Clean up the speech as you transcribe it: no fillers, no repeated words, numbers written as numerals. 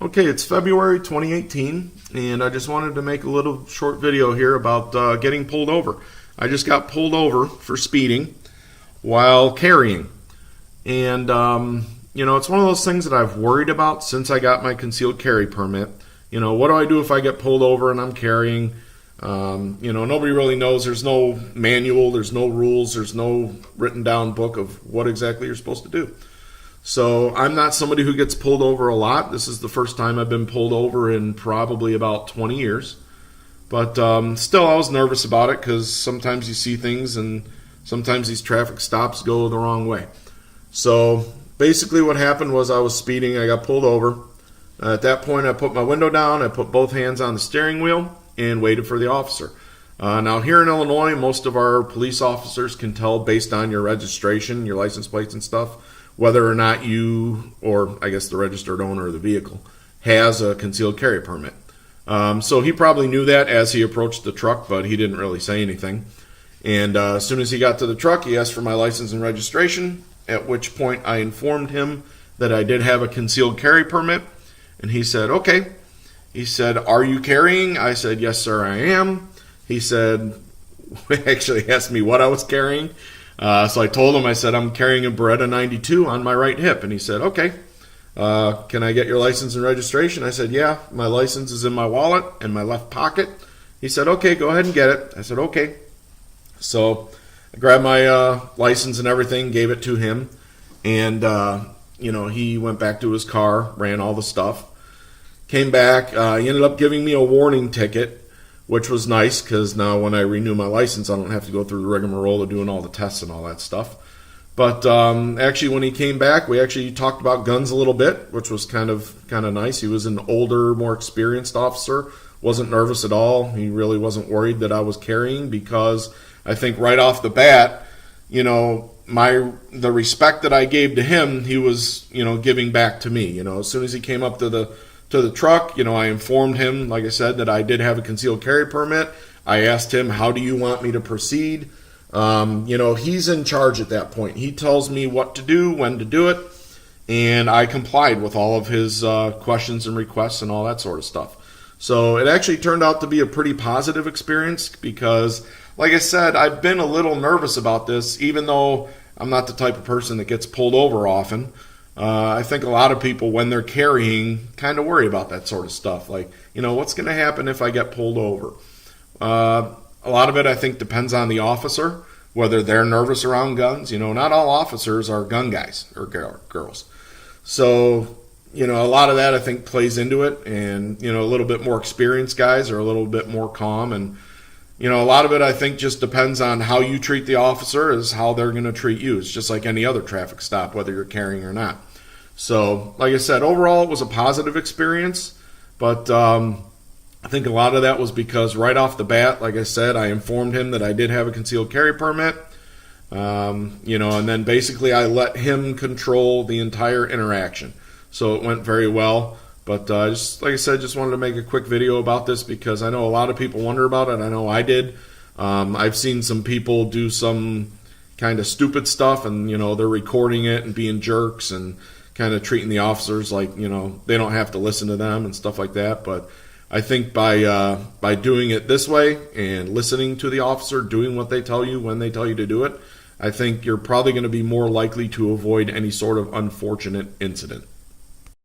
Okay, it's February 2018, and I just wanted to make a little short video here about getting pulled over. I just got pulled over for speeding while carrying. And, it's one of those things that I've worried about since I got my concealed carry permit. What do I do if I get pulled over and I'm carrying? Nobody really knows. There's no manual, there's no rules, there's no written down book of what exactly you're supposed to do. So I'm not somebody who gets pulled over a lot. This is the first time I've been pulled over in probably about 20 years. But still, I was nervous about it because sometimes you see things and sometimes these traffic stops go the wrong way. So basically what happened was I was speeding. I got pulled over. At that point, I put my window down. I put both hands on the steering wheel and waited for the officer. Now, here in Illinois, most of our police officers can tell based on your registration, your license plates and stuff, whether or not you, or I guess the registered owner of the vehicle, has a concealed carry permit. So he probably knew that as he approached the truck, but he didn't really say anything. And as soon as he got to the truck, he asked for my license and registration, at which point I informed him that I did have a concealed carry permit. And he said, okay. He said, are you carrying? I said, yes, sir, I am. He said, actually asked me what I was carrying. So I told him, I said, I'm carrying a Beretta 92 on my right hip. And he said, okay, can I get your license and registration? I said, yeah, my license is in my wallet in my left pocket. He said, okay, go ahead and get it. I said, okay. So I grabbed my license and everything, gave it to him. And, he went back to his car, ran all the stuff, came back. He ended up giving me a warning ticket, which was nice because now when I renew my license, I don't have to go through the rigmarole of doing all the tests and all that stuff. But actually, when he came back, we actually talked about guns a little bit, which was kind of nice. He was an older, more experienced officer, wasn't nervous at all. He really wasn't worried that I was carrying because I think right off the bat, the respect that I gave to him, he was, giving back to me. As soon as he came up to the truck, I informed him, like I said, that I did have a concealed carry permit. I asked him, how do you want me to proceed? He's in charge at that point. He tells me what to do, when to do it, and I complied with all of his questions and requests and all that sort of stuff. So it actually turned out to be a pretty positive experience because, like I said, I've been a little nervous about this, even though I'm not the type of person that gets pulled over often. I think a lot of people, when they're carrying, kind of worry about that sort of stuff. Like, what's going to happen if I get pulled over? A lot of it, I think, depends on the officer, whether they're nervous around guns. Not all officers are gun guys or girls. So, a lot of that, I think, plays into it. And, a little bit more experienced guys are a little bit more calm. And, a lot of it, I think, just depends on how you treat the officer is how they're going to treat you. It's just like any other traffic stop, whether you're carrying or not. So, like I said, overall, it was a positive experience. But I think a lot of that was because right off the bat, like I said, I informed him that I did have a concealed carry permit. And then basically I let him control the entire interaction. So it went very well. But just like I said, just wanted to make a quick video about this because I know a lot of people wonder about it. I know I did. I've seen some people do some kind of stupid stuff and, they're recording it and being jerks and kind of treating the officers like, they don't have to listen to them and stuff like that. But I think by doing it this way and listening to the officer, doing what they tell you when they tell you to do it, I think you're probably going to be more likely to avoid any sort of unfortunate incident.